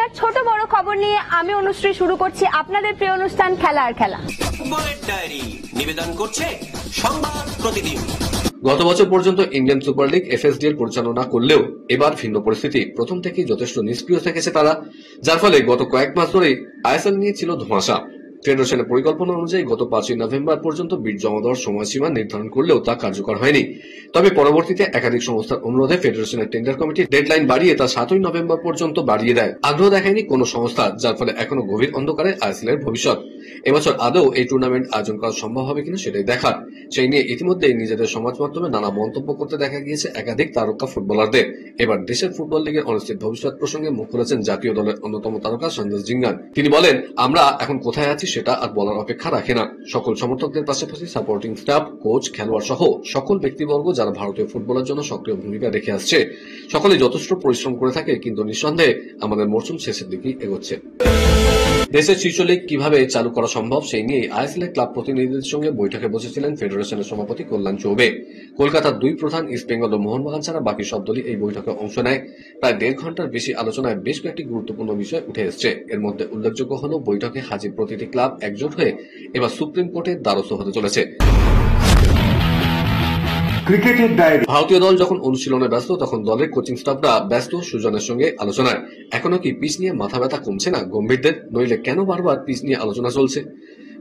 খেলার ছোট বড় খবর নিয়ে আমি অনুশ্রী শুরু করছি আপনাদের প্রিয় অনুষ্ঠান খেলা আর খেলা। ফুটবলের ডায়েরি নিবেদন করছে সংবাদ প্রতিদিন। গত বছর পর্যন্ত ইন্ডিয়ান সুপার লিগ এফএসডি এর পরিচালনা করলেও এবার ভিন্ন পরিস্থিতি। প্রথম থেকেই যথেষ্ট নিষ্ক্রিয় থেকেছে তারা, যার ফলে গত কয়েক মাস ধরেই আইএসএল নিয়ে ছিল ধোঁয়াশা। ফেডারেশনের পরিকল্পনা অনুযায়ী গত ৫ই নভেম্বর পর্যন্ত বিড জমা দেওয়ার সময়সীমা নির্ধারণ করলেও তা কার্যকর হয়নি। তবে পরবর্তীতে একাধিক সংস্থার অনুরোধে ফেডারেশনের টেন্ডার কমিটি ডেডলাইন বাড়িয়ে তা ৭ই নভেম্বর পর্যন্ত বাড়িয়ে দেয়। আগ্রহ দেখায়নি কোনো সংস্থা, যার ফলে এখনো গভীর অন্ধকারে আইএসএল এর ভবিষ্যৎ। এবছর আদৌ এই টুর্নামেন্ট আয়োজন করা সম্ভব হবে কিনা সেটাই দেখার। সেই নিয়ে ইতিমধ্যেই নিজেদের সমাজ মাধ্যমে নানা মন্তব্য করতে দেখা গিয়েছে একাধিক তারকা ফুটবলারদের। এবার দেশের ফুটবল লিগের অনিশ্চিত ভবিষ্যৎ প্রসঙ্গে মুখ খুলেছেন জাতীয় দলের অন্যতম তারকা সন্দেশ জিঙ্গান। তিনি বলেন, আমরা এখন কোথায় আছি সেটা আর বলার অপেক্ষা রাখে না। সকল সমর্থকদের পাশাপাশি সাপোর্টিং স্টাফ, কোচ, খেলোয়াড় সহ সকল ব্যক্তিবর্গ যারা ভারতীয় ফুটবলের জন্য সক্রিয় ভূমিকা রেখে আসছে, সকলে যথেষ্ট পরিশ্রম করে থাকে, কিন্তু নিঃসন্দেহে আমাদের মরশুম শেষের দিকেই এগোচ্ছে। দেশের শীর্ষ লীগ কিভাবে চালু করা সম্ভব সেই নিয়ে আইএসএল এর ক্লাব প্রতিনিধিদের সঙ্গে বৈঠকে বসেছিলেন ফেডারেশনের সভাপতি কল্যাণ চৌবে। কলকাতার দুই প্রধান ইস্ট বেঙ্গল ও মোহনবাগান ছাড়া বাকি সব দলই এই বৈঠকে অংশ নেয়। প্রায় ১.৫ ঘন্টার বেশি আলোচনায় বেশ কয়েকটি গুরুত্বপূর্ণ বিষয় উঠে এসছে। এর মধ্যে উল্লেখযোগ্য হল বৈঠকে হাজির প্রতিটি ক্লাব একজোট হয়ে এবার সুপ্রিম কোর্টের দ্বারস্থ হতে চলেছে। ক্রিকেটের ডায়েরি। ভারতীয় দল যখন অনুশীলনে ব্যস্ত তখন দলের কোচিং স্টাফরা ব্যস্ত সুজনের সঙ্গে আলোচনায়। এখনো কি পিচ নিয়ে মাথা ব্যথা কমছে না গম্ভীরদের? নইলে কেন বারবার পিচ নিয়ে আলোচনা চলছে?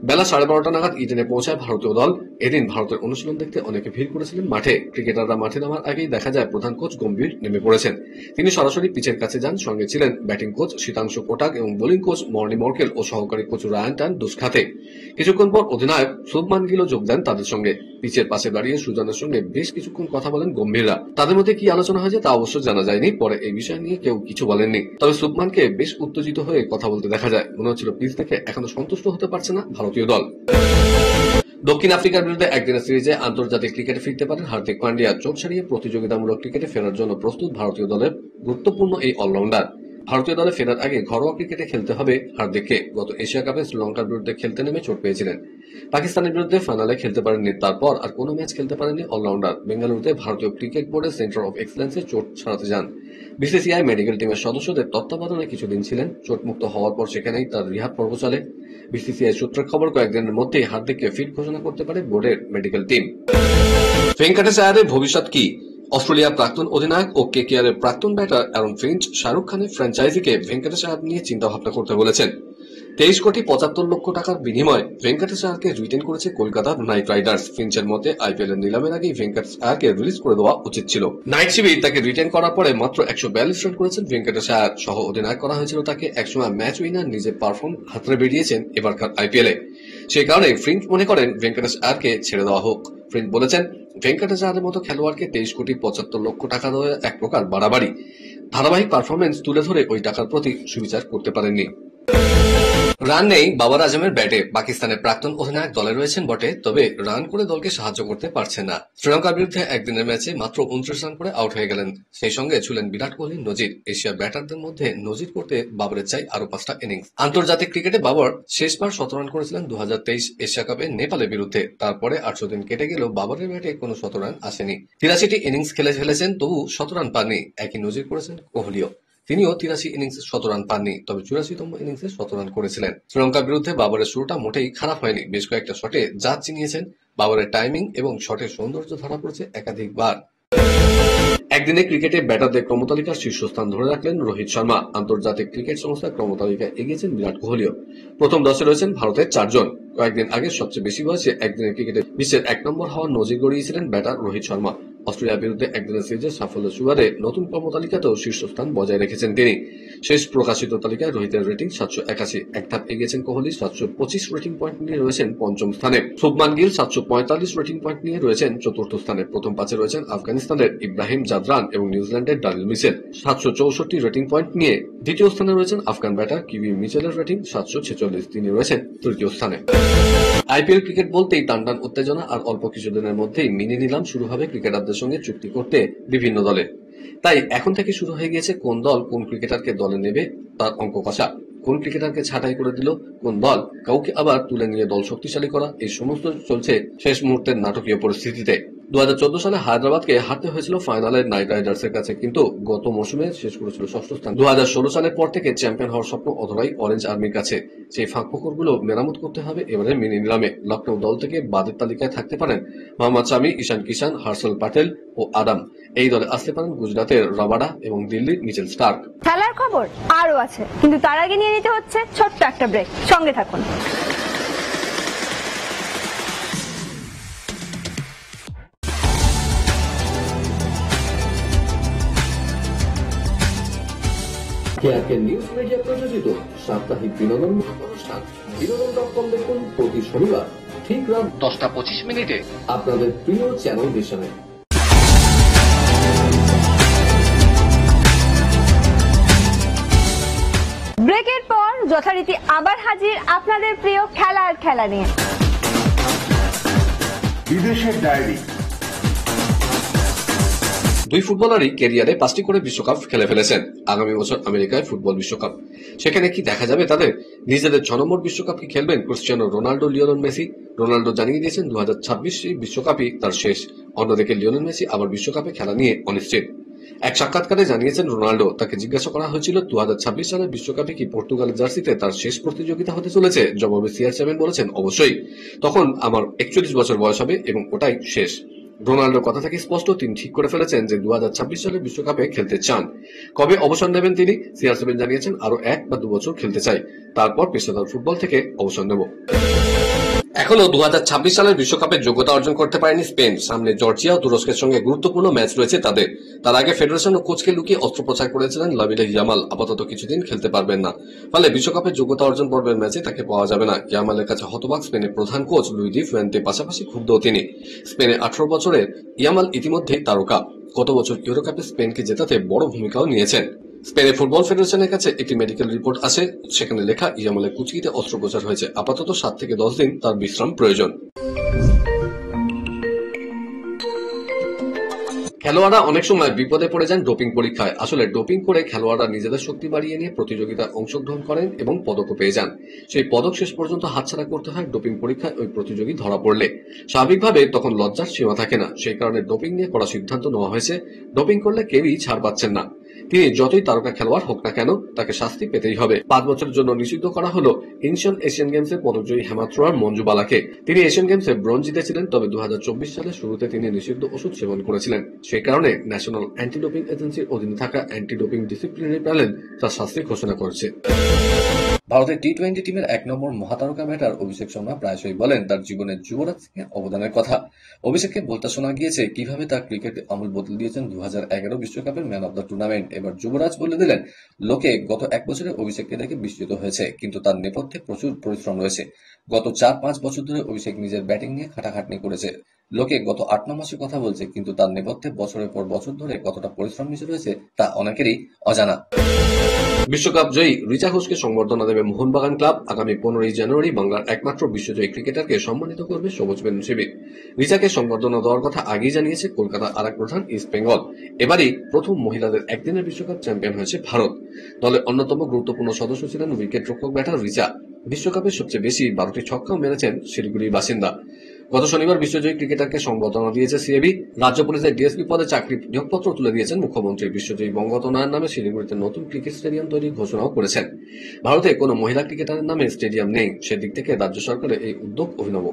বেলা 12:30 নাগাদ ইডেনে পৌঁছায় ভারতীয় দল। এদিন ভারতের অনুশীলন দেখতে অনেকে ভিড় করেছিলেন মাঠে। ক্রিকেটাররা মাঠে নামার আগেই দেখা যায় প্রধান কোচ গম্ভীর নেমে পড়েছেন। তিনি সরাসরি পিচের কাছে যান। সঙ্গে ছিলেন ব্যাটিং কোচ শীতাংশু কোটাক এবং বোলিং কোচ মর্নি মর্কেল ও সহকারী কোচ রায়ান টান দুষ্খাতে। কিছুক্ষণ পর অধিনায়ক শুভমান গিলও যোগ দেন তাদের সঙ্গে। পিচের পাশে দাঁড়িয়ে সুজনের সঙ্গে বেশ কিছুক্ষণ কথা বলেন গম্ভীররা। তাদের মধ্যে কি আলোচনা হয়েছে তা অবশ্য জানা যায়নি। পরে এই বিষয় নিয়ে কেউ কিছু বলেননি। তবে শুভমানকে বেশ উত্তেজিত হয়ে কথা বলতে দেখা যায়। মনে হচ্ছিল পিচ দেখে এখনো সন্তুষ্ট হতে পারছে না ভারতীয় দল। দক্ষিণ আফ্রিকার বিরুদ্ধে একদিনের সিরিজে আন্তর্জাতিক ক্রিকেটে ফিরতে পারেন হার্দিক পান্ডিয়া। চোট সারিয়ে প্রতিযোগিতামূলক ক্রিকেটে ফেরার জন্য প্রস্তুত ভারতীয় দলের গুরুত্বপূর্ণ এই অলরাউন্ডার। ভারতীয় দলে ফেরার আগে ঘরোয়া ক্রিকেটে খেলতে হবে হার্দিককে। গত এশিয়া কাপে শ্রীলঙ্কার বিরুদ্ধে খেলতে নেমে চোট পেয়েছিলেন। পাকিস্তানের বিরুদ্ধে ফাইনালে খেলতে পারেননি। তারপর আর কোনো ম্যাচ খেলতে পারেননি অলরাউন্ডার। বেঙ্গালুরুতে ভারতীয় ক্রিকেট বোর্ডের সেন্টার অফ এক্সেলেন্সে চোট সারাতে যান। বিসিসিআই মেডিকেল টিমের সদস্যদের তত্ত্বাবধানে কিছুদিন ছিলেন। চোটমুক্ত হওয়ার পর সেখানেই তার রিহাব পর্ব চলে। বিসিসিআই সূত্রের খবর, কয়েকদিনের মধ্যেই হার্দিককে ফিট ঘোষণা করতে পারে বোর্ডের মেডিকেল টিম। ভেঙ্কটেশ আয়ারের ভবিষ্যৎ কি? অস্ট্রেলিয়ার প্রাক্তন অধিনায়ক ও কেকেআর এর প্রাক্তন ব্যাটার অ্যারন ফিঞ্চ শাহরুখ খানের ফ্র্যাঞ্চাইজিকে ভেঙ্কটেশ আয়ার নিয়ে চিন্তা ভাবনা করতে বলেছেন। 23,75,00,000 টাকার বিনিময়ে ভেঙ্কটেশ আয়ারকে রিটেন করেছে কলকাতা নাইট রাইডার্স। ফিঞ্চের মতে আইপিএল এর নিলামের আগেই ভেঙ্কটেশ আয়ারকে রিলিজ করে দেওয়া উচিত ছিল। নাইট শিবির তাকে রিটেন করার পরে মাত্র 142 রান করেছেন ভেঙ্কটেশ আয়ার। সহ অধিনায়ক করা হয়েছিল তাকে। একসময় ম্যাচ উইনার নিজের পারফর্ম হাতড়ে বেরিয়েছেন এবারকার আইপিএল এ। সেই কারণে ফিঞ্চ মনে করেন ভেঙ্কটেশ আয়ারকে ছেড়ে দেওয়া হোক। ফিঞ্চ বলেছেন, ভেঙ্কটেশ আয়ারের মতো খেলোয়াড়কে 23,75,00,000 টাকা দেওয়া এক প্রকার বাড়াবাড়ি। ধারাবাহিক পারফরমেন্স তুলে ধরে ওই টাকার প্রতি সুবিচার করতে পারেননি। রান নেই বাবার আজমের ব্যাটে। পাকিস্তানের প্রাক্তন অধিনায়ক দলে রয়েছেন বটে, তবে রান করে দলকে সাহায্য করতে পারছেন না। শ্রীলঙ্কার বিরুদ্ধে একদিনের ম্যাচে মাত্র 29 রান করে আউট হয়ে গেলেন। সেই সঙ্গে ছিলেন বিরাট কোহলির নজির। এশিয়ার ব্যাটারদের মধ্যে নজির করতে বাবরের চাই আরো 5টা ইনিংস। আন্তর্জাতিক ক্রিকেটে বাবর শেষবার 17 রান করেছিলেন 2023 এশিয়া কাপে নেপালের বিরুদ্ধে। তারপরে 800 দিন কেটে গেলেও বাবরের ব্যাটে কোনো 17 রান আসেনি। 83টি ইনিংস খেলে ফেলেছেন, তবু 17 রান পাননি। একই নজির করেছেন কোহলিও। তিনিও 83 ইনিংসে 17 রান পাননি, তবে 84তম ইনিংসে 17 রান করেছিলেন। শ্রীলঙ্কার বিরুদ্ধে বাবরের শুরুটা মোটেই খারাপ হয়নি। বেশ কয়েকটা শটে জাত চিনিয়েছেন। বাবরের টাইমিং এবং শটের সৌন্দর্য ধরা পড়েছে একাধিকবার। একদিনে ক্রিকেটে ব্যাটারদের ক্রমতালিকার শীর্ষস্থান ধরে রাখলেন রোহিত শর্মা। আন্তর্জাতিক ক্রিকেট সংস্থার ক্রমতালিকায় এগিয়েছেন বিরাট কোহলিও। প্রথম 10-এ রয়েছেন ভারতের 4 জন। কয়েকদিন আগে সবচেয়ে বেশি বয়সে একদিনের ক্রিকেটে বিশ্বের 1 নম্বর হওয়ার নজির গড়িয়েছিলেন ব্যাটার রোহিত শর্মা। অস্ট্রেলিয়ার বিরুদ্ধে একদিনের সিরিজের সাফল্য সুবাদে নতুন কর্মতালিকাতেও শীর্ষস্থান বজায় রেখেছেন তিনি। শেষ প্রকাশিত তালিকায় রোহিতের রেটিং 781। এক ধাপ এগিয়েছেন কোহলি। 725 রেটিং পয়েন্ট নিয়ে রয়েছেন 5ম স্থানে। শুভমান গিল 745 রেটিং পয়েন্ট নিয়ে রয়েছেন 4র্থ স্থানে। প্রথম 5-এ রয়েছেন আফগানিস্তানের ইব্রাহিম জাদরান এবং নিউজিল্যান্ডের ডানিল মিচেল 764 রেটিং পয়েন্ট নিয়ে। দ্বিতীয় স্থানে রয়েছেন আফগান ব্যাটার কিভি মিচেলের রেটিং 746। তিনি রয়েছেন 3য় স্থানে। আইপিএল ক্রিকেট বলতেই টানটান উত্তেজনা, আর অল্প কিছুদিনের মধ্যেই মিনি নিলাম শুরু হবে ক্রিকেটারদের সঙ্গে চুক্তি করতে বিভিন্ন দলে। তাই এখন থেকে শুরু হয়ে গিয়েছে কোন দল কোন ক্রিকেটারকে দলে নেবে তার অঙ্ক কষা। কোন ক্রিকেটারকে ছাঁটাই করে দিল কোন দল, কাউকে আবার তুলে নিয়ে দল শক্তিশালী করা, এই সমস্ত চলছে শেষ মুহূর্তের নাটকীয় পরিস্থিতিতে। 2014 সালে হায়দ্রাবাদকে হারতে হয়েছিল ফাইনালে নাইট রাইডার্সের কাছে, কিন্তু গত মৌসুমে শেষ করেছিল ষষ্ঠ স্থান। 2016 সালের পর থেকে চ্যাম্পিয়ন হওয়ার স্বপ্ন অধরাই অরেঞ্জ আর্মির কাছে। সেই ফাঁকফোকরগুলো মেরামত করতে হবে এবারে মিনি নিলামে। লখনৌ দল থেকে বাদের তালিকায় থাকতে পারেন মোহাম্মদ শামি, ঈশান কিষান, হর্ষল প্যাটেল ও আদাম। এই দলে আসতে পারেন গুজরাটের রবাডা এবং দিল্লির মিচেল স্টার্ক। খেলার খবর আরো আছে, কিন্তু তার আগে নিয়ে নিতে হচ্ছে ছোট্ট একটা ব্রেক। সঙ্গে থাকুন। কেআরকে নিউজ মিডিয়া প্রযোজিত সাপ্তাহিক বিনোদন অনুষ্ঠান বিনোদন.com দেখুন প্রতি শনিবার ঠিক রাত 10:25 আপনাদের প্রিয় চ্যানেল ভিশনে। ব্রেকের পর যথারীতি আবার হাজির আপনাদের প্রিয় খেলা নিয়ে। বিদেশের ডায়েরি। দুই ফুটবলারই ক্যারিয়ারে 5টি করে বিশ্বকাপ খেলে ফেলেছেন। আগামী বছর আমেরিকায় ফুটবল বিশ্বকাপ, সেখানে কি দেখা যাবে তাদের? নিজেদের 6 নম্বর বিশ্বকাপ কি খেলবেন Cristiano Ronaldo, Lionel Messi? Ronaldo জানিয়ে দিয়েছেন 2026 বিশ্বকাপই তার শেষ। অন্যদিকে লিওনেল মেসি আবার বিশ্বকাপে খেলা নিয়ে অনিশ্চিত। এক সাক্ষাৎকারে জানিয়েছেন রোনাল্ডো, তাকে জিজ্ঞাসা করা হয়েছিল 2026 সালের বিশ্বকাপে কি পর্তুগালের জার্সিতে তার শেষ প্রতিযোগিতা হতে চলেছে। জবাবে CR7 বলেছেন, অবশ্যই, তখন আমার 41 বছর বয়স হবে এবং ওটাই শেষ। রোনাল্ডোর কথা থেকে স্পষ্ট, তিনি ঠিক করে ফেলেছেন যে 2026 সালের বিশ্বকাপে খেলতে চান। কবে অবসর নেবেন তিনি? CR7 জানিয়েছেন, আরো 1 বা 2 বছর খেলতে চাই, তারপর পেশাদার ফুটবল থেকে অবসর নেব। এখনো 2026 সালের বিশ্বকাপে যোগ্যতা অর্জন করতে পারেনি স্পেন। সামনে জর্জিয়া ও তুরস্কের সঙ্গে গুরুত্বপূর্ণ ম্যাচ রয়েছে তাদের। তার আগে ফেডারেশন ও কোচকে লুকিয়ে অস্ত্রোপচার করেছিলেন লামিনে ইয়ামাল। আপাতত কিছুদিন খেলতে পারবেন না, ফলে বিশ্বকাপে যোগ্যতা অর্জন পর্বের ম্যাচে তাকে পাওয়া যাবে না। ইয়ামালের কাছে হতবাক স্পেনের প্রধান কোচ লুই দি ফুয়েন্তে, পাশাপাশি ক্ষুব্ধ তিনি। স্পেনে 18 বছরের ইয়ামাল ইতিমধ্যেই তারকা। গত বছর ইউরো কাপে স্পেনকে জেতাতে বড় ভূমিকাও নিয়েছেন। স্পেনের ফুটবল ফেডারেশনের কাছে একটি মেডিকেল রিপোর্ট আসে, সেখানে লেখা ইয়ামালের কুচকিতে অস্ত্রোপচার হয়েছে। আপাতত 7 থেকে 10 দিন তার বিশ্রাম প্রয়োজন। খেলোয়াড়রা অনেক সময় বিপদে পড়ে যান ডোপিং পরীক্ষায়। আসলে ডোপিং করে খেলোয়াড়রা নিজেদের শক্তি বাড়িয়ে নিয়ে প্রতিযোগিতায় অংশগ্রহণ করেন এবং পদকও পেয়ে যান। সেই পদক শেষ পর্যন্ত হাতছাড়া করতে হয় ডোপিং পরীক্ষায় ওই প্রতিযোগী ধরা পড়লে। স্বাভাবিকভাবে তখন লজ্জার সীমা থাকে না, সেই কারণে ডোপিং নিয়ে কড়া সিদ্ধান্ত নেওয়া হয়েছে। ডোপিং করলে কেউই ছাড় পাচ্ছেন না, তিনি যতই তারকা খেলোয়াড় হোক না কেন, তাকে শাস্তি পেতেই হবে। 5 বছরের জন্য নিষিদ্ধ করা হলো এশিয়ান গেমসের পদকজয়ী হেমাথ্রোয়ার মঞ্জু বালাকে। তিনি এশিয়ান গেমসে ব্রোঞ্জ জিতেছিলেন, তবে 2024 সালের শুরুতে তিনি নিষিদ্ধ ওষুধ সেবন করেছিলেন। সেই কারণে ন্যাশনাল অ্যান্টি ডোপিং এজেন্সির অধীনে থাকা অ্যান্টি ডোপিং ডিসিপ্লিনারি প্যানেল তার শাস্তি ঘোষণা করেছে। ভারতের টি-20 টিমের 1 নম্বর মহাতারকা ব্যাটার অভিষেক শর্মা প্রায়শই বলেন তার জীবনে যুবরাজ সিং এর অবদানের কথা। অভিষেককে বলতে শোনা গিয়েছে কিভাবে তার ক্রিকেট আমল বদলে দিয়েছেন 2011 বিশ্বকাপের ম্যান অব দ্য টুর্নামেন্ট। এবার যুবরাজ বলে দিলেন, লোকে গত 1 বছরে অভিষেককে দেখে বিস্মিত হয়েছে, কিন্তু তার নেপথ্যে প্রচুর পরিশ্রম রয়েছে। গত 4-5 বছর ধরে অভিষেক নিজের ব্যাটিং নিয়ে খাটাখাটনি করেছে। লোকে গত 8-9 মাসের কথা বলছে, কিন্তু তার নেপথ্যে বছরের পর বছর ধরে কতটা পরিশ্রম মিশে রয়েছে তা অনেকেরই অজানা। বিশ্বকাপ জয়ী রিচা ঘোষকে সংবর্ধনা দেবে মোহনবাগান ক্লাব। আগামী 15 জানুয়ারি বাংলার একমাত্র বিশ্বজয়ী ক্রিকেটারকে সম্মানিত করবে সবুজ বেলুন শিবির। রিচাকে সংবর্ধনা দেওয়ার কথা আগেই জানিয়েছে কলকাতার আরেক প্রধান ইস্ট বেঙ্গল। এবারই প্রথম মহিলাদের একদিনের বিশ্বকাপ চ্যাম্পিয়ন হয়েছে ভারত। দলের অন্যতম গুরুত্বপূর্ণ সদস্য ছিলেন উইকেট রক্ষক ব্যাটার রিচা। বিশ্বকাপে সবচেয়ে বেশি 12টি ছক্কাও মেরেছেন শিলিগুড়ির বাসিন্দা। গত শনিবার বিশ্বজয়ী ক্রিকেটারকে সংবর্ধনা দিয়েছে সিএবি। রাজ্য পুলিশের ডিএসপি পদে চাকরির নিয়োগপত্র তুলে দিয়েছেন মুখ্যমন্ত্রী। বিশ্বজয়ী বঙ্গত নয়ন নামে শিলিগুড়িতে নতুন ক্রিকেট স্টেডিয়াম তৈরির ঘোষণাও করেছেন। ভারতে কোনো মহিলা ক্রিকেটারের নামে স্টেডিয়াম নেই, সেদিক থেকে রাজ্য সরকারের এই উদ্যোগ অভিনব।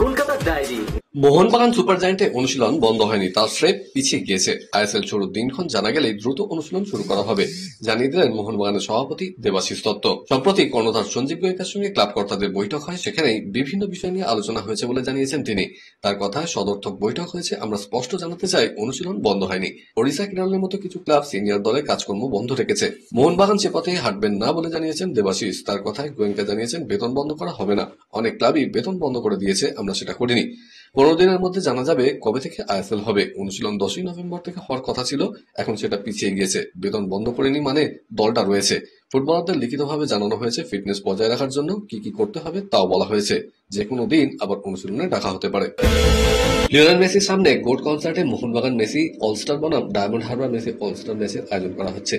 কলকাতার ডায়েরি। মোহনবাগান সুপার জায়ান্টে অনুশীলন বন্ধ হয়নি, তার স্রেফ পিছিয়ে গিয়েছে। আইএসএল শুরুর দিনক্ষণ জানা গেলেই দ্রুত অনুশীলন শুরু করা হবে, জানিয়ে দিলেন মোহনবাগানের সভাপতি দেবাশিস দত্ত। সম্প্রতি কর্ণধার সঞ্জীব গোয়েঙ্কার সঙ্গে ক্লাব কর্তাদের বৈঠক হয়, সেখানেই বিভিন্ন বিষয় নিয়ে আলোচনা হয়েছে বলে জানিয়েছেন তিনি। তার কথায় সদর্থক বৈঠক হয়েছে, আমরা স্পষ্ট জানাতে চাই অনুশীলন বন্ধ হয়নি। ওড়িশা কেরলের মতো কিছু ক্লাব সিনিয়র দলের কাজকর্ম বন্ধ রেখেছে, মোহনবাগান সে পথে হাঁটবেন না বলে জানিয়েছেন দেবাশিস। তার কথায় গোয়েঙ্কা জানিয়েছেন বেতন বন্ধ করা হবে না, অনেক ক্লাবই বেতন বন্ধ করে দিয়েছে, আমরা সেটা করিনি। 15 দিনের মধ্যে জানা যাবে কবে থেকে আইএসএল হবে। অনুশীলন 10ই নভেম্বর থেকে হওয়ার কথা ছিল, এখন সেটা পিছিয়ে গিয়েছে। বেতন বন্ধ করেনি মানে দলটা রয়েছে। ফুটবলারদের লিখিতভাবে জানানো হয়েছে ফিটনেস বজায় রাখার জন্য কি কি করতে হবে তাও বলা হয়েছে, যে কোনো দিন আবার অনুশীলনে ডাকা হতে পারে। লিওনেল মেসির সামনে গোট কনসার্টে মোহনবাগান মেসি অলস্টার বনাম ডায়মন্ড হারবার মেসি অলস্টার ম্যাচের আয়োজন করা হচ্ছে।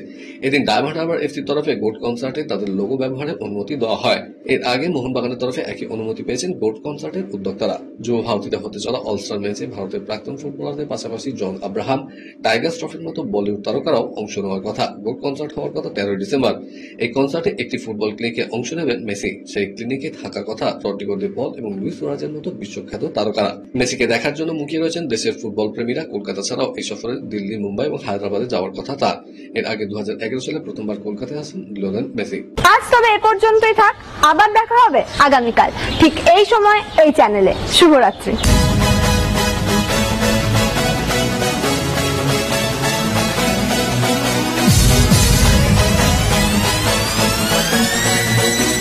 এদিন ডায়মন্ড হারবার এফসির তরফে গোট কনসার্টে তাদের লোগো ব্যবহারের অনুমতি দেওয়া হয়। এর আগে মোহনবাগানের তরফে একই অনুমতি পেয়েছেন গোট কনসার্টের উদ্যোক্তারা। যুব ভারতীতে হতে চলা অলস্টার ম্যাচে ভারতের প্রাক্তন ফুটবলারদের পাশাপাশি জন আব্রাহাম, টাইগার্স ট্রফির মতো বলিউড তারকারাও অংশ নেওয়ার কথা। গোট কনসার্ট হওয়ার কথা 13 ডিসেম্বর। এই কনসার্টে একটি ফুটবল ক্লিনিকে অংশ নেবেন মেসি। সেই ক্লিনিকে থাকার কথা রদ্রিগো দে পল এবং লুইস সুয়ারেজের মতো বিশ্বখ্যাত তারকারা। মেসিকে দেখার জন্য মুখিয়ে রয়েছেন দেশের ফুটবল প্রেমীরা। কলকাতা ছাড়াও এই সফরে দিল্লি, মুম্বাই এবং হায়দ্রাবাদে যাওয়ার কথা তার। এর আগে 2011 সালে প্রথমবার কলকাতায় আসেন লিওনেল মেসি। আজ তবে এ পর্যন্তই থাক, আবার দেখা হবে আগামীকাল ঠিক এই সময় এই চ্যানেলে। শুভরাত্রি।